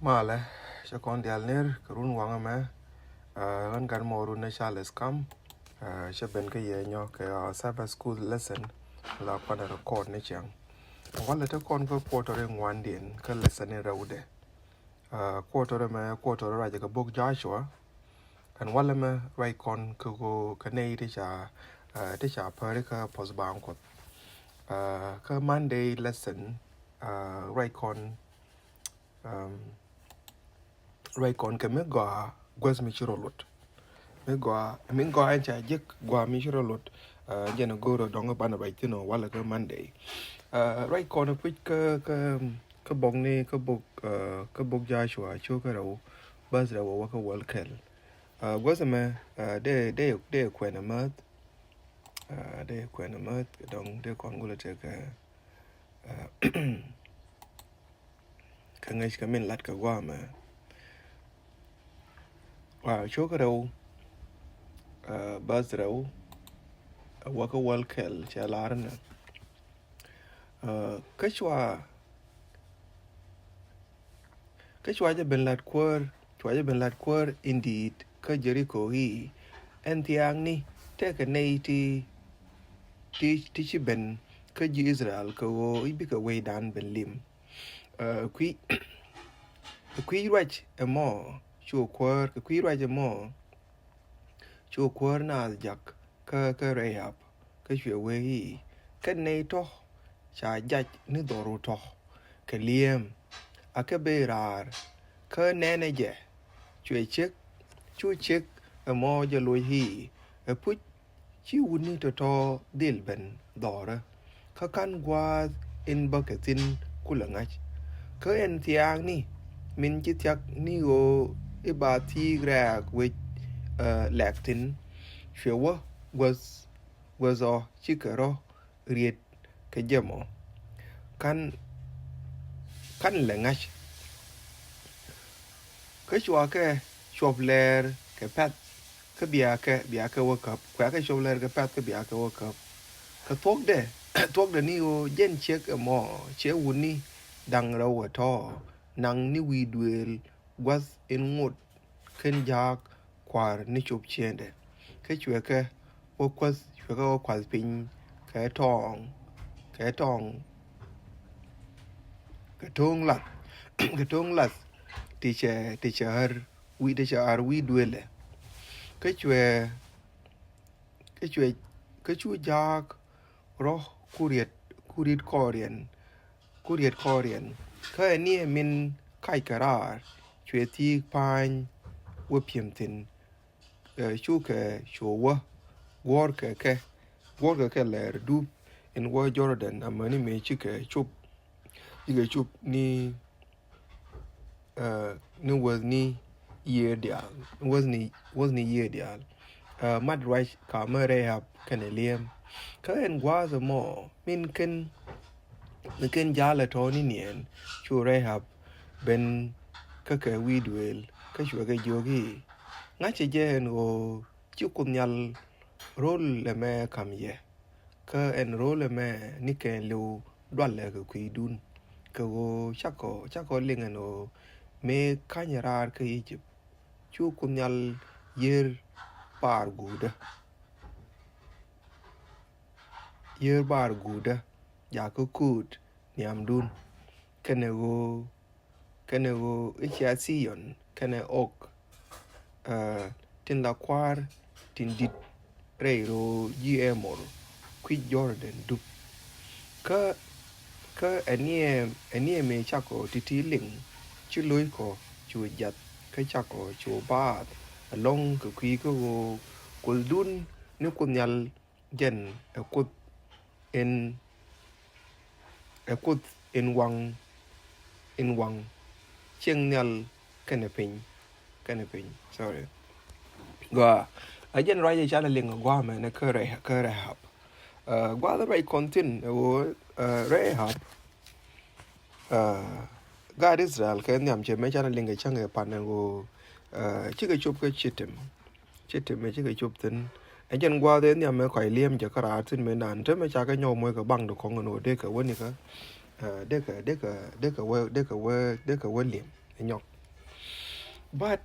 Male, cha kon dial ner kurun wanga me lan gan moru na Charles kam cha ben ke ye nyo ke Sabbath school lesson la kwana record ne chang wala te kon ko quarter ngwan din ke lesson ne raude quarter ra ga book Joshua and wala me right kon ko kanei te cha pare ka pos bang ko ka Monday lesson right kon right kon ke me go gwes mi chiro lot me go an cha jek go mi chiro lot jena goro dongo bana bai tino wala ke Monday right kon put ke bong ni ke bok Joshua chu ke ro bas ra wa ka wal kel gwes me de kwena mat dong de kon gula te ka ka ngai ka min lat ka gwa ma wa chu ke ro bas ra wa ka wal kel cha larna kachwa ja ben lat kwar indeed ka Jericho hi en tiang ni te ka nei ti chi ben ka ji Israel ka wo ibi ka way dan ben lim kui rach mo chu kwar ka kui rach mo chu kwar na jak ka Rahab ka chwe we hi ka nei to cha jaj ni doru to ka liem aka berar ka nene je chu chek mo je lo hi put chi wuni to dil ben dora ka kan gwa in bucketin kulangach ka en tiang ni min chi tiak ni go ibati grag with lactin shewa was a chikaro riet ka jemo kan langach ka chwa ke shopler ke pat ka bia ka wakap kwa ka shopler ke pat ka bia ka wakap ka tok de ni o jen chek mo che wuni dang raw to nang ni wi duel was in ngut ken jak kwar ni chup chende ka chwe ke wakwas chwe ka wakwas pin ka tong lat teacher har wi duele ka chwe jak roh kurit korien ka ni min kai karar chwe ti pan wo piemtin chu ke showa wor ke ler du in wo Jordan amani me chike chup ni was ni year dia was ni year dia mad right ka Rahab kanelium ka en was mo min ken jala to ni nien chu Rahab ben ka wi duel ka chu ga jogi ngache je no chu kunyal rol le me kam ye ka en rol me ni ken lu dwalle ka kuidun ka go chako lingano me kanyarar ka Egypt chu kunyal yer bar guda ya ko kut niam dun kene go icha sion kene ok tin la kwar tin dit reiro gmor qui Jordan du ka anie me chako titiling chu loi ko chu jat ka chako chu ba along ka qui ko kul dun ni kunyal jen akut in wang cheng nyal kanepin sorry gwa ajen raja chala linga gwa me na ka Rahab gwa the right contin Rahab God Israel ka nyam che me chala linga change panengo chika chup ka chitim me chika chup tin ajen gwa de nyam me kwai liem je kara tin me nan te me chaka nyo mo ka bang do kongo no de ka woni ka de ka liem nyok But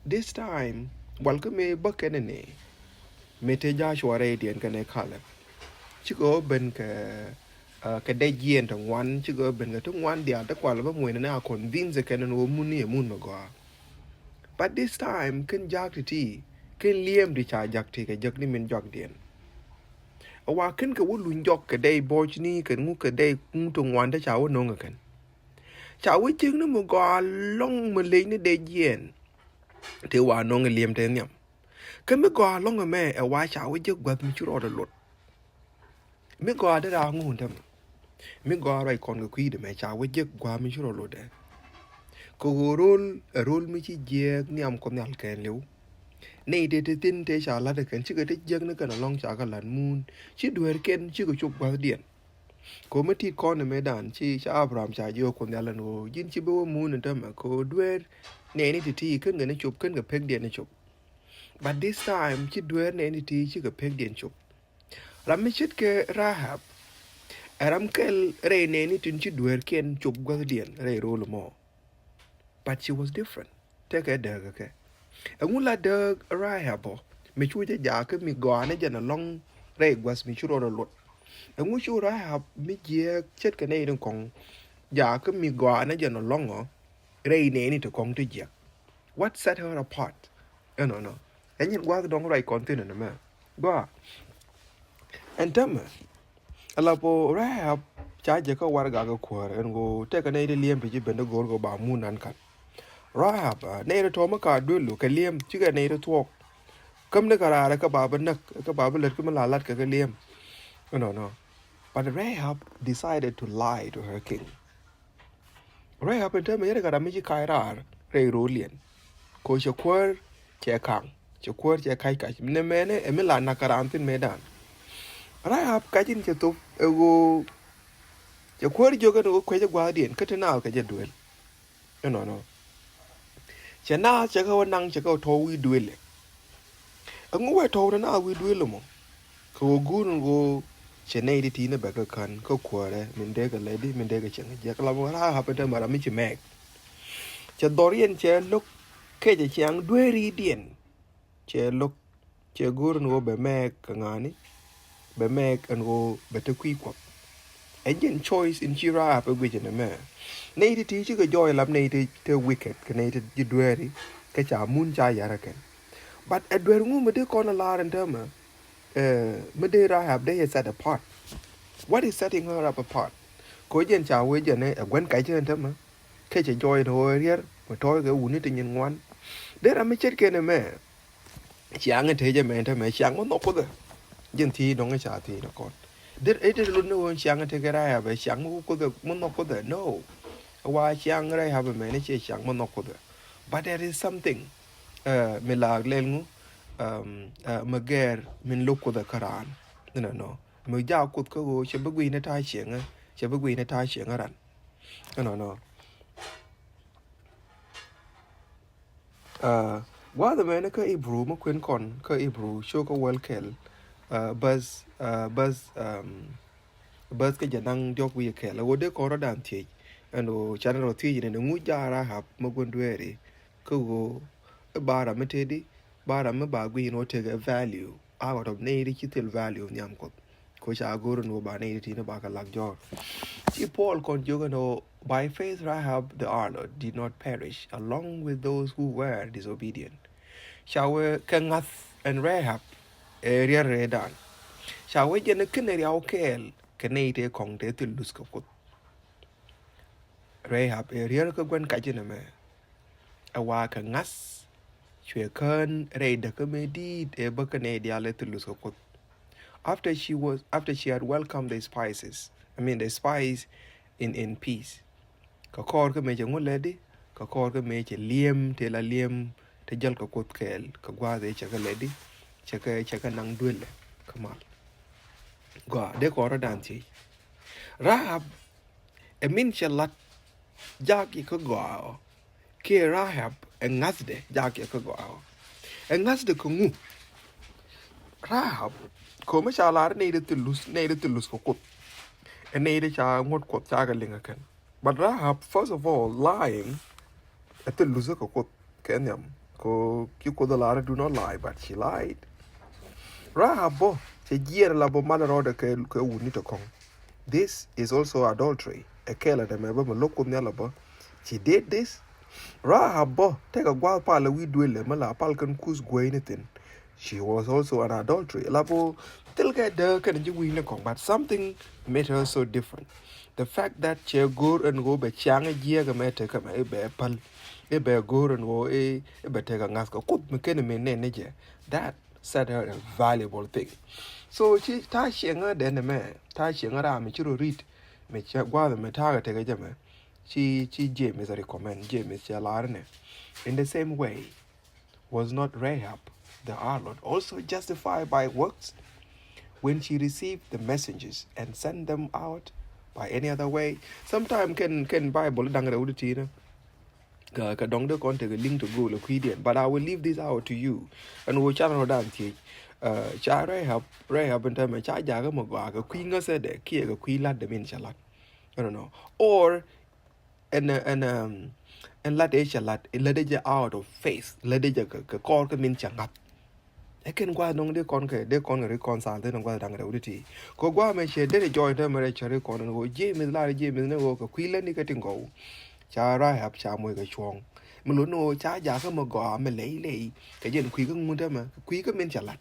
this time, welcome me buckanene. Mete Joshua radiant can a color. Chico ben ka day yen to one, chico ben to one, the other quality when now convince the canon or moon near moon mago. But this time, can jack the tea, can liam the charge jack take a jack nim jog den. A wakin ka woolun jock a day borch ni can mook a day to one the chow no again. Chow we ching no go long malay day yen. Te wa no liam tenium. Can me go along a man a watch I would just got me to order lot. Me go out there, I'm going to me go right con the queen, match I would just go me to order there. Go roll a roll me jig, niam conal can you. Nay, did it didn't take a ladder can she get a jug along Chagalan moon. She do her ken, she go choke well dear. Committee corner medan, she Abram Chajo Condalan, Jin Chibo moon and Tamaco, dware, nanny to tea, can get a chop, can get peg the chop. But this time, she dware nanny tea, she got peg the chop. Ramishit ke Rahab. Aramkel Ray nanny to she dware ken chop guardian, Ray roll more. But she was different. Take a dog, okay? And wula dog Rahab, me chute jacket me go on a long Ray was me sure a lot. And we should Rahab me year chet Canadian kong. Jacket me go on a longer Ray nanny to kong to jack. What set her apart? No. And yet was don't right continent, man. Go. And tell me, a lapo Rahab charge a warga quar and go take a native liam to jib and go by moon and cut. Rahab, native Tomaka do look a liam, chicken native talk. Come the carara, a baba nuck, a baba let come a lat a liam. No. But Rahab decided to lie to her king. Rahab and tell me, I got a magic kairar, Ray Rolian. Coach a quar, chair kang, chaquar chair kaikach, Nemene, Emila Nakarantin medan. Rahab catching Cheto, a go. The quarry jogger go quite a guardian, cut an out, catch a duel. No. Chana, Chako Nang Chako told we duel. And go I told an hour we duel mo. Go good and go Chenade Tina Becker can, co quarter, Mendega lady, Mendega Chen, Jackalama happened to Maramichi Mag. Chadorian chair look, Kaja Chang, dwery dien. Chair look, chair good and go by Mag, Kangani. By Meg and go better quick. Again, choice in Chira up a witch in a man. Native teacher a joy love native to wicked, canated you dwery, catch a moon jayarakan. But at where woman they call a lar and terma, Madeira have they set apart. What is setting her up apart? Cojan Chawajan, a one kaja and terma, catch a joy in her here, but toy the wounded in one. There are mature can a man. Chiang and Taja Manta may Chiang one up with her. Gently, don't a chat in a court. Did it no one Chiang take a Rahab, a Chiang who could the monopoda? No. Why Chiang Rahab a manage Chiang monopoda? But there is something, Milag Lengu, Mager, Min look with the Koran. No. Muja could go, Shabagwin a tie shinger, Shabagwin a tie shinger run. No. While the Manica Ebru, Maquin Con, Ka Ebru, Shoka well kell. Buzz ka janang jok wi ke la wode ko rodan ti and o channel ti ne ngu jara hab magondweri ko go bara metedi bara me ba gwi no take a value out of need kitel value nyam ko cha goro no ba ne ti ne ba ka lak jor ti Paul kon jogo no by faith Rahab the harlot did not perish along with those who were disobedient. Shawe Kangath and Rahab area redan. Shall we get a canary kel, Canadian Kong de to lose cook. Rahab area gwen kajiname. A waka ngas, she can raid the comedy a bucanadia little lose cook. After she had welcomed the the spies in peace. Kakorka major lady, Kakorka major liam, tell a liam, te jalka kot kel, Kagwa the chaka lady. Chaka nang duel. Come on. Go, they call a dante. Rahab, a minchalat, Jackie could go out. Ke Rahab, and Nazde, Jackie could go out. And that's the Kungu. Rahab, Komishalar needed to lose for cook. And needed child what quote Chagaling again. But Rahab, first of all, lying at the loser cook. Kenyam. Ko Kikodalara do not lie, but she lied. Rahab bo che jier la bo mother order ke wuni to kong. This is also adultery. Ekela de meba maloko nyalaba. She did this. Rahab bo take a gwal pala we dwele mala palkan kus gwe anything. She was also an adultery. Labo still get the kind of win kong, but something made her so different. The fact that she go and go be chang a year mete kama e be pal e be go and go e be take a ngaska kup mekene me that said her a valuable thing. So she ta shenga den me ta shenga ra me chiro read me cha gwa me ta take a jame. She James recommend James chalarne. In the same way, was not Rahab the harlot also justified by works when she received the messengers and sent them out by any other way? Sometimes can Bible dang the ka dong de kon take a link to go loquidian, but I will leave this out to you and we channel down cha Rahab and time cha jaga mo ga queen ga said the kia ga queen lad the min chalat. I don't know. Or and let it out of faith, let it call ka min changat. I can go along the conquer, they can reconcile, they don't go down the udity. Go go me share, they join them a cherry corner and go, James Larry James no work a queen and getting go. Chara have chamway chong. Muluno, charge a go, Malay, again quick mutama, quick menchalat.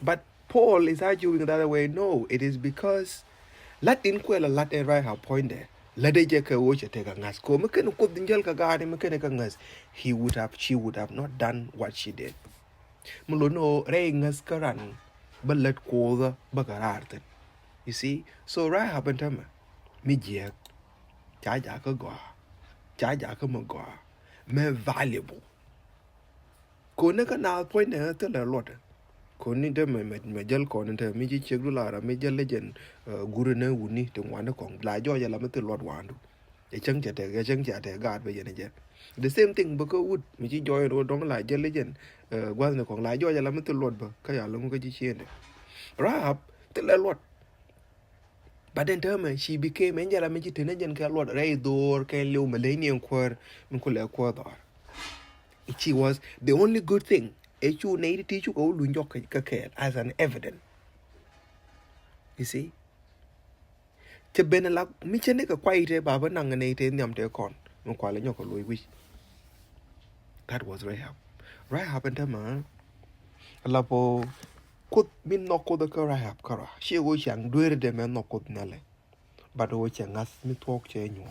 But Paul is arguing the other way. No, it is because let in quella let and right her point there. Let the jeka watch take a gas. Ko meken ko dinjal ka gari meken ka ngas. She would have not done what she did. Muluno ngas karan but let ko the bagararten. You see? So right happened to me. Me jek. Jaja ka go. Jaja ka mo go. Me valuable. Ko ne ka na point there tell a lot. Koni de me jal kon te mi ci ceglu la me jal legend guru ne wuni te wanda kong la jo ya la me te lot wandu e chang cha te gad be yene je the same thing ba ko wood mi ci joy ro dong la jal legend gwa ne kong la jo ya la me te lot ba ka ya lo ko ci chende Rahab te la lot but then term she became angela me ci te ne jen ka lot ray dor ke lew millennium kwar min ko le ko dor she was the only good thing Echu need teach you go as an evidence. You see? To benelak Michaneka quiet Baba Nanganate Nyam de con, Mquala Yoko Louis. That was Rahab. Rahab and Tama Lapo could be no called the Rahab Kara. She was young, do them and no called Nelly. But oh, young asked me talk genuine.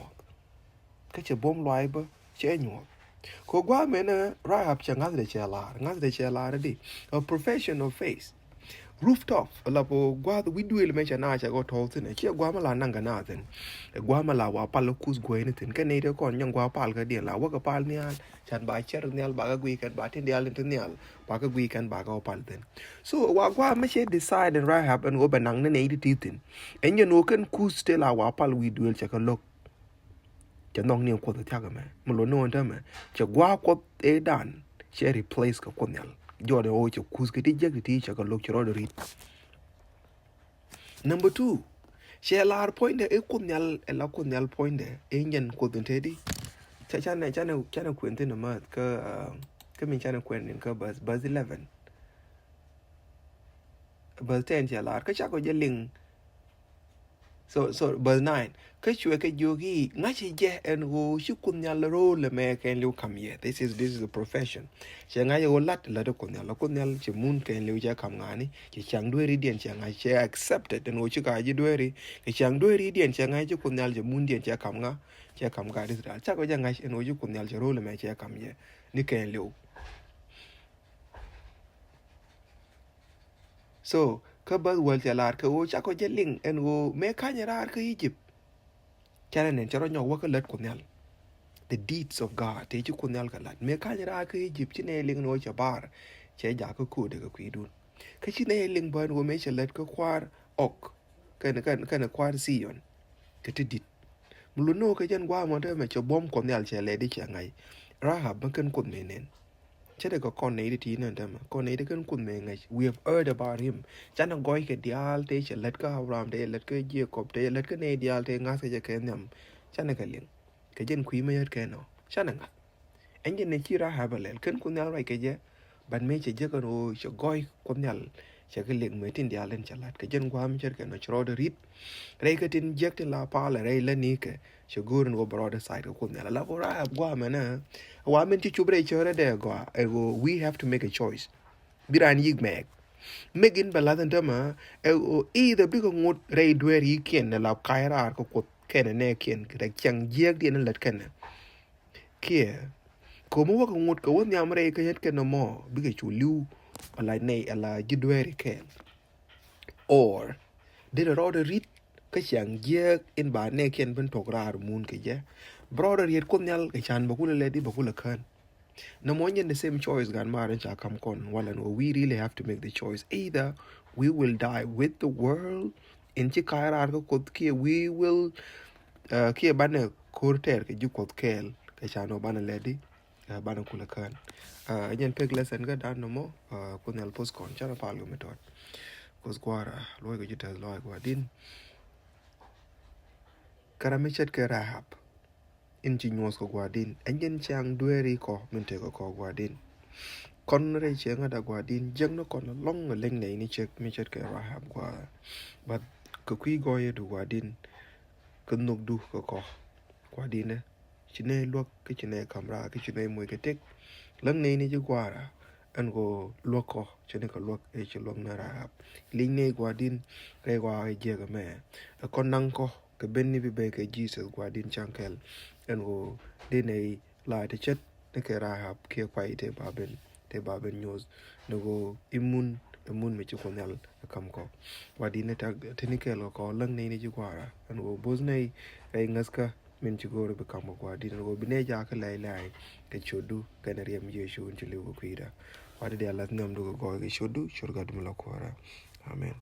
Catch a bomb liber, genuine. Ko gwa mena Rahab cha ngas de chela di a profession of faith rooftop la po gwa we do ele mecha na cha go tolten e che gwa mala nanga na ten e gwa mala wa pal kus go ne ten kane de kon nyang gwa pal ga de la wa ga pal ni an chan ba cher ni al ba ga gwi kan ba ten de al ten ni al ba ga gwi kan ba ga pal ten so wa gwa me che decide and Rahab and go banang ne di titin en ye no kan kus te la wa pal we do el cha ka lok cha nong ni ko ta ga me mo no ta me cha gwa ko e dan che replace ka ko nyal jo de o cha kus ke ti je ti cha ka lok chro de rit. Number 2 she lar point e ko nyal e la ko nyal point e nyen ko den te di cha na kwente na ma ka min cha na kwenten ka bus 11 bus 10 cha lar ka cha ko je ling so verse 9 cái chuyện cái yogi ngay chỉ je en go shi kunya la ro le me ken lu kam ye this is a profession che ngay go lat la de kunya chi mun ken lu ja kam ngani chi chang doi ri dien che ngay che accepted en go chi ka ji doi ri chi chang doi ri dien che ngay chi kunya je mun dien che kam ga Israel cha ko ja ngay en go chi kunya je ro le me che kam ye ni ken lu so ka bal wal jalar ka o cha ko jeling en go me kanyarar ka Egypt chana nen charo nyo wa ka let kunyal the deeds of God te chi kunyal ka lat me kanyarar ka Egypt chine ling no cha bar che ja ka ku de ka kuidun ka chine ling ban go me cha let ka kwar ok kan kwar Sion ka ti dit muluno ka jan gwa mo de me cha bom kunyal che le di cha ngai Rahab ban kan kun menen Chede ko kon ne ti nan dama kon ne kan kun me ngai we have heard about him chana goy ke dial te che let ka Abraham te let ka Jacob te let ka ne dial te ngas ke ke nyam chana ka ling ke jen kui me yat ke no chana nga anh nhân chi Rahab lel ken kun yal rai ke je ban me che je kan o che goy kun yal che ke leng me tin dia len chalat ke jen gwam cher ke no chro de rit rei ke tin jek tin la pa la rei la ni ke che gur no brother side kun yal la ko Rahab gwam na wa men ti chubre chere de go we have to make a choice biran yig meg megin baladan dama either big ngot rei dwer yi ken la kaira ko ko ken ne ken rek chang jek di na lat ken kia ko mo ko ngot ko won yam rei ka yet ken no mo big chu liu ala nei ala jidwer ken or did a order read ka chang jek in ba ne ken ben tok mun ke je brother yet ko nyal ka chan bakula le di bakula kan no more the same choice gan marriage come con well and we really have to make the choice either we will die with the world in chikaira ko kia we will kia bana kurter ke ju kot kel ke chano bana ledi bana kula kan nyen peg lesson ga dan no mo ko nel post kon chana palu metot kos kwara loy ko jita loy ko din karamichet ke Rahab in chi nyos ko gwadin enjen chang dueri ko mente ko gwadin kon re chenga da gwadin jeng no kon long leng nei ni chek mi chet ke Rahab gwa but ko kui goye du gwadin kun nok du ko gwadin ne chine lok ke chine kamra ke chine moy ke tek lang nei ni ju gwara an go loko chine ko lok e chi long na Rahab ling nei gwadin re gwa je ga me kon nang ko ke benni bi be ke Jesus gwadin chankel an go de nei la te chet ne ke Rahab ke kwai te baben news no go imun me ci ko nyal kam ko wadi ne tag tenikel ko lang ne ni ci gwara an go boz nei ay ngaska min ci gore be kam ko wadi no go bine ja ka lay ke chodu kan riem je shun ci lewo kuida wadi de Allah ngam do go ke chodu shurga dum la ko ra amen